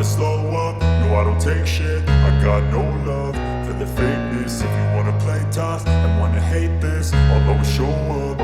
slow up, no I don't take shit. I got no love for the fakeness. If you wanna play tough and wanna hate this, I'll always show up.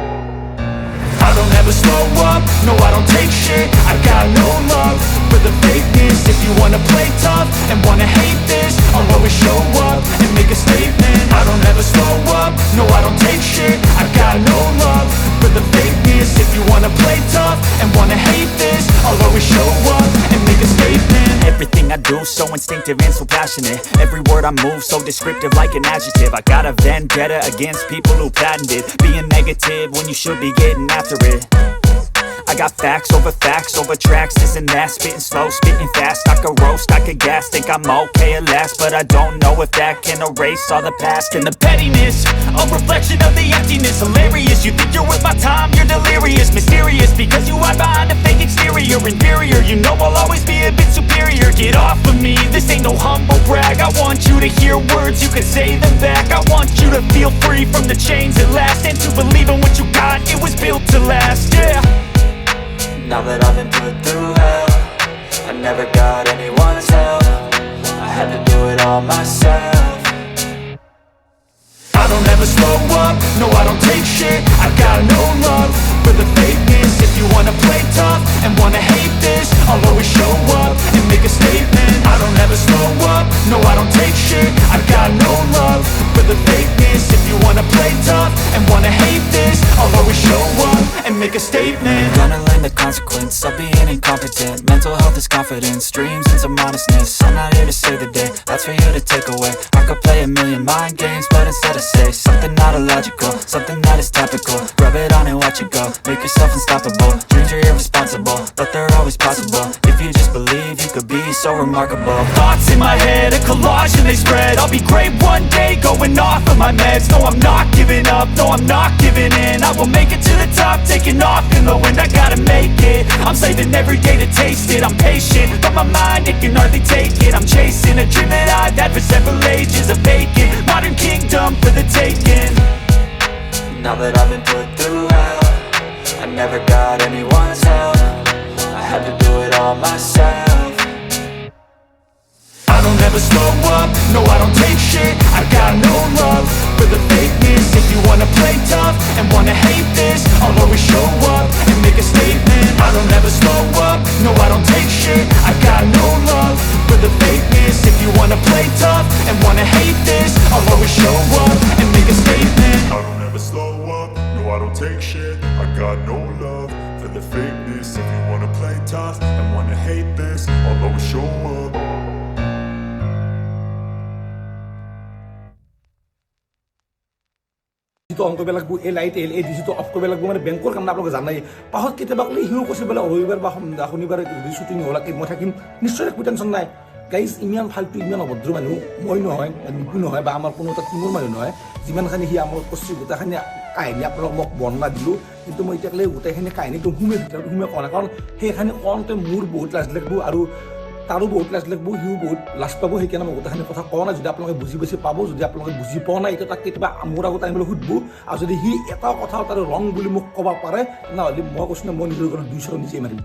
I don't ever slow up, no I don't take shit. I got no love for the fakeness. If you wanna play tough and wanna hate this, I'll always show up and make a statement. I don't ever slow up, no I don't take shit. I got no love for the fakeness. If you wanna play tough and wanna hate this, I'll always show up and make a statement. Everything I do so instinctive and so passionate. Every word I move so descriptive like an adjective. I got a vendetta against people who patented being negative when you should be getting after it. I got facts over tracks, this and that. Spitting slow, spitting fast. I could roast, I could gas. Think I'm okay at last, but I don't know if that can erase all the past. And the pettiness, a reflection of the emptiness. Hilarious, you think you're worth my time, you're delirious. Mysterious, because you hide behind a fake exterior. Inferior, you know I'll always be a bit superior. Get off of me, this ain't no humble brag. I want you to hear words, you can say them back. I want you to feel free from the chains at last, and to believe in what you got, it was built to last, yeah. Now that I've been put through hell, I never got anyone's help. I had to do it all myself. I don't ever slow up, no I don't take shit. I got no love for the fakeness. If you wanna play tough and wanna hate this, I'll always show up and make a statement. I don't ever slow up, no I don't take shit. I got no love for the fakeness. If you wanna play tough and wanna hate this, I'll always show up and make a statement. Gonna learn the consequence of being incompetent. Mental health is confidence, dreams and some honestness. I'm not here to save the day, that's for you to take away. I could play a million mind games, but instead I say something not illogical, something that is topical. Rub it on and watch it go, make yourself unstoppable. Dreams are irresponsible, but they're always possible. If you just believe, you could be so remarkable. Thoughts in my head, a collage and they spread. I'll be great one day, going off of my meds. No I'm not giving up, no I'm not giving in. I will make it to the top, taking off in the wind. I gotta make it, I'm saving every day to taste it. I'm patient, but my mind, it can hardly take it. I'm chasing a dream that I've had for several ages. A vacant, modern kingdom for the taking. Now that I've been put through hell, I never got anyone's help. I had to do it all myself. I don't ever slow up, no I don't take shit. I got no love for the fakeness. If you wanna play tough and wanna hate this, I'll always show up and make a statement. I don't ever slow up, no I don't take shit. I got no love for the fakeness. If you wanna play tough and wanna hate this, I'll always show up and make a statement. I don't ever slow up, no I don't take shit. I got no love for the fakeness. If you wanna play tough and wanna hate this, I'll always show up. যিটো on কৰিব লাগিব, এই light এই ডিজিটো of কৰিব লাগিব, মানে বেংকৰ কাম আপোনালোকে জানাই। পাছত কেতিয়াবা ক'লে সিও কৈছে বোলে ৰবিবাৰ বা শনিবাৰে যদি শ্বুটিং হ'ল মই থাকিম, নিশ্চয় একো টেনশ্যন নাই। গাইজ ইমান ফাল্টু ইমান অভদ্ৰ মানুহ মই নহয়, নিপু নহয় বা আমাৰ কোনো এটা টিমৰ মানুহ নহয়। যিমানখিনি সি আমাৰ কৈছে গোটেইখিনি কাহিনী আপোনালোকক মোক বৰ্ণনা দিলোঁ, কিন্তু মই এতিয়ালৈ গোটেইখিনি কাহিনীটো সোমে কোৱা নাই, কাৰণ সেইখিনি কওঁতে মোৰ বহুত লাজ লাগিব আৰু তাৰো বহুত লাজ লাগিব, সিও বহুত লাজ পাব। সেইকাৰণে মই গোটেইখিনি কথা কোৱা নাই। যদি আপোনালোকে বুজি পাইছে পাব, যদি আপোনালোকে বুজি পোৱা নাই এতিয়া তাক কেতিয়াবা মোৰ আগত আনিবলৈ সুধিব। আৰু যদি সি এটা কথা তাৰে ৰং বুলি মোক ক'ব পাৰে, নহ'লে মই কৈছোঁ মই নিজৰ ঘৰত 200 নিজেই মাৰিম।